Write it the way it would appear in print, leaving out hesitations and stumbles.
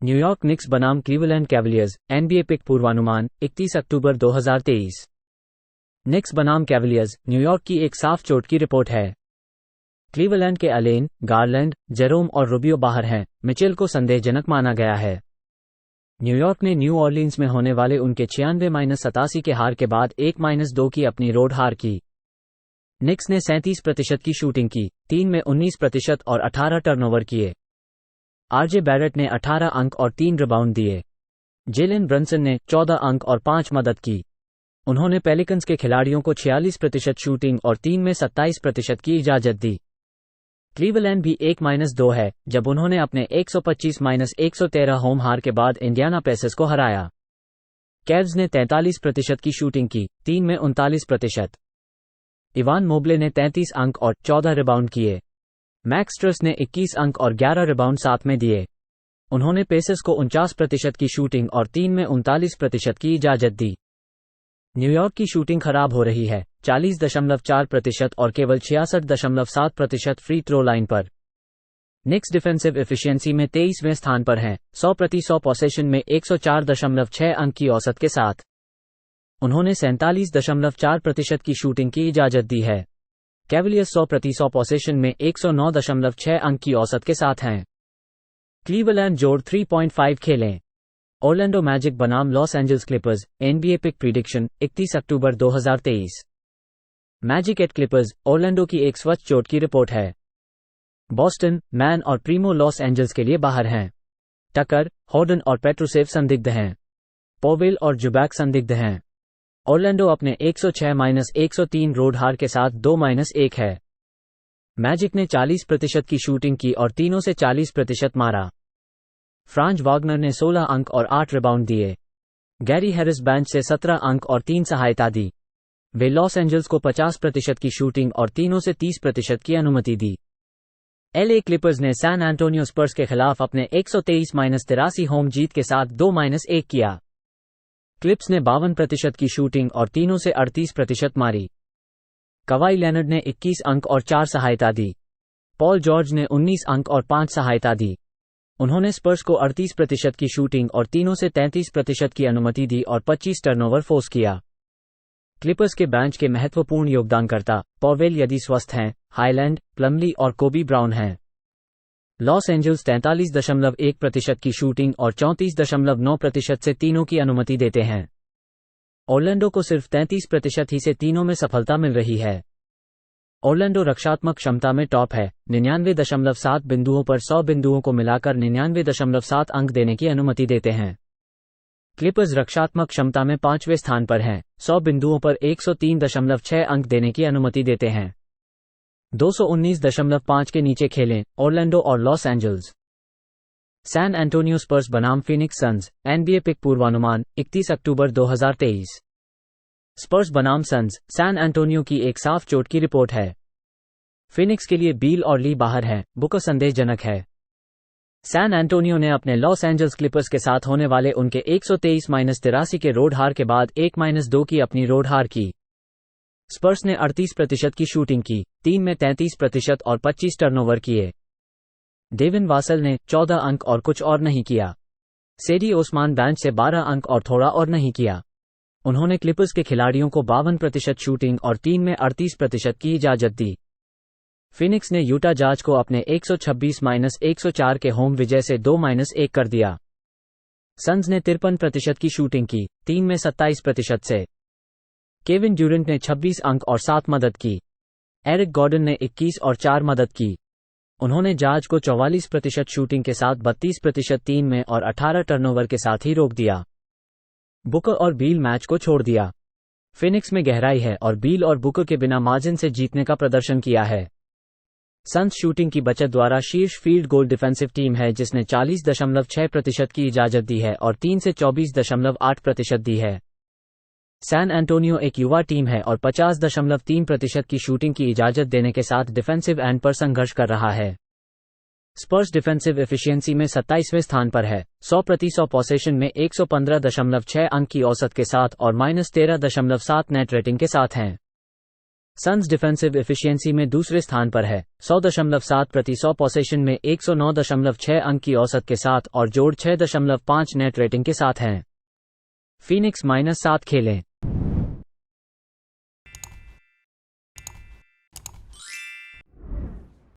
New York Knicks बनाम Cleveland Cavaliers, NBA pick पूर्वानुमान 31 अक्टूबर 2023। निक्स बनाम कैवलियर्स, न्यूयॉर्क की एक साफ चोट की रिपोर्ट है। क्लीवलैंड के अलेन, गारलैंड, जेरोम और रूबियो बाहर हैं, मिचेल को संदेहजनक माना गया है। न्यूयॉर्क ने न्यू ऑरलीन्स में होने वाले उनके 96-87 के हार के बाद 1-2 की अपनी रोड हार की। निक्स ने 37% की शूटिंग की, 3 में 19% और 18 टर्नओवर किए। आरजे बैरेट ने 18 अंक और 3 रिबाउंड दिए। जेलन ब्रंसन ने 14 अंक और 5 मदद की। उन्होंने पेलिकन्स के खिलाड़ियों को 46% शूटिंग और 3 में 27% की इजाजत दी। क्लीवलैंड भी 1-2 है, जब उन्होंने अपने 125-113 होम हार के बाद इंडियाना पेसर्स को हराया। कैव्स ने 43% की शूटिंग की, 3 में 39%। इवान मोब्ले ने 33 अंक और 14 रिबाउंड किए। मैक्स स्ट्रस ने 21 अंक और 11 रिबाउंड साथ में दिए। उन्होंने पेसर्स को 49% की शूटिंग और 3 में 39% की इजाजत दी। न्यूयॉर्क की शूटिंग खराब हो रही है, 40.4% और केवल 66.7% फ्री थ्रो लाइन पर। निक्स डिफेंसिव एफिशिएंसी में 23वें स्थान पर हैं, 100/100 पोसेशन में 104.6 अंक की औसत के साथ। उन्होंने 47.4% की शूटिंग की इजाजत दी है। कैवलियर्स 100/100 पोसेशन में 109.6 अंक की औसत के साथ हैं। क्लीवलैंड जोड़ 3.5 खेलें। ऑरलैंडो मैजिक बनाम Los Angeles Clippers, NBA pick prediction 31 अक्टूबर 2023। मैजिक एट क्लिपर्स, ऑरलैंडो की एक स्वच्छ चोट की रिपोर्ट है। बॉस्टन, मैन और प्रीमो लॉस एंजल्स के लिए बाहर हैं। टकर, हॉर्डन और पेट्रूसेव संदिग्ध हैं। पोवेल और जुबैक संदिग्ध हैं। ऑरलैंडो अपने 106-103 रोड हार के साथ 2-1 है। मैजिक ने 40% की शूटिंग की और तीनों से 40% मारा। फ्रांज वागनर ने 16 अंक और 8 रिबाउंड दिए। गैरी हैरिस बेंच से 17 अंक और 3 सहायता दी। वे लॉस एंजल्स को 50% की शूटिंग और तीनों से 30% की अनुमति दी। एलए क्लिपर्स ने सैन एंटोनियो स्पर्स के खिलाफ अपने 123-83 होम जीत के साथ 2-1 किया। क्लिप्स ने 52% की शूटिंग और तीनों से 38% मारी। कवाई लेनर्ड ने 21 अंक और 4 सहायता दी। पॉल जॉर्ज ने 19 अंक और 5 सहायता दी। उन्होंने स्पर्स को 38% की शूटिंग और तीनों से 33% की अनुमति दी और 25 टर्नओवर फोर्स किया। क्लिपर्स के बेंच के महत्वपूर्ण योगदानकर्ता पॉवेल यदि स्वस्थ हैं, हाईलैंड, प्लमली और कोबी ब्राउन हैं। लॉस एंजल्स 43.1% की शूटिंग और 34.9% से तीनों की अनुमति देते हैं। ऑरलैंडो को सिर्फ 33% ही से तीनों में सफलता मिल रही है। ऑरलैंडो रक्षात्मक क्षमता में टॉप है, 99.7 बिंदुओं पर 100 बिंदुओं को मिलाकर 99.7 अंक देने की अनुमति देते हैं। क्लिपर्स रक्षात्मक क्षमता में 5वें स्थान पर हैं, 100 बिंदुओं पर 103.6 अंक देने की अनुमति देते हैं। 219.5 के नीचे खेलें, ऑरलैंडो और लॉस एंजल्स। सैन एंटोनियो स्पर्स बनाम फीनिक्स सन्स, एनबीए पिक पूर्वानुमान 31 अक्टूबर 2023। स्पर्स बनाम सन्स, सैन एंटोनियो की एक साफ चोट की रिपोर्ट है। फीनिक्स के लिए बील और ली बाहर हैं, बुकर संदेहजनक है। सैन एंटोनियो ने अपने लॉस एंजल्स क्लिपर्स के साथ होने वाले उनके 123-83 के रोड हार के बाद 1-2 की अपनी रोड हार की। स्पर्स ने 38% की शूटिंग की, 3 में 33% और 25 टर्नओवर किए। डेविन वासल ने 14 अंक और कुछ और नहीं किया। सेडी ओस्मान बेंच से 12 अंक और थोड़ा और नहीं किया। उन्होंने क्लिपर्स के खिलाड़ियों को 52% शूटिंग और 3 में 38% की इजाजत दी। फिनिक्स ने यूटा जाज को अपने 126-104 के होम विजय से 2-1 कर दिया। सन्स ने 53% की शूटिंग की, 3 में 27% से। केविन ड्यूरेंट ने 26 अंक और 7 मदद की। एरिक गॉर्डन ने 21 और 4 मदद की। उन्होंने जाज को 44% शूटिंग के साथ 32% 3 में और 18 टर्नओवर के साथ ही रोक दिया। बुकर और बील मैच को छोड़ दिया। फिनिक्स में गहराई है और बील और बुकर के बिना मार्जिन से जीतने का प्रदर्शन किया है। सन्स शूटिंग की बचत द्वारा शीर्ष फील्ड गोल डिफेंसिव टीम है जिसने 40.6% की इजाजत दी है और 3 से 24.8% दी है। सैन एंटोनियो एक युवा टीम है और 50.3% की शूटिंग की इजाजत देने के साथ डिफेंसिव एंड पर संघर्ष कर रहा है। स्पर्स डिफेंसिव एफिशिएंसी में 27वें स्थान पर है, 100/100 पोसेशन में 115.6 अंक की औसत के साथ और -13.7 नेट रेटिंग के साथ हैं। सन्स डिफेंसिव एफिशिएंसी में दूसरे स्थान पर है, 100.7 प्रति 100 पोसेशन में 109.6 अंक की औसत के साथ और जोड़ 6.5 नेट रेटिंग के साथ हैं। फीनिक्स -7 खेलें।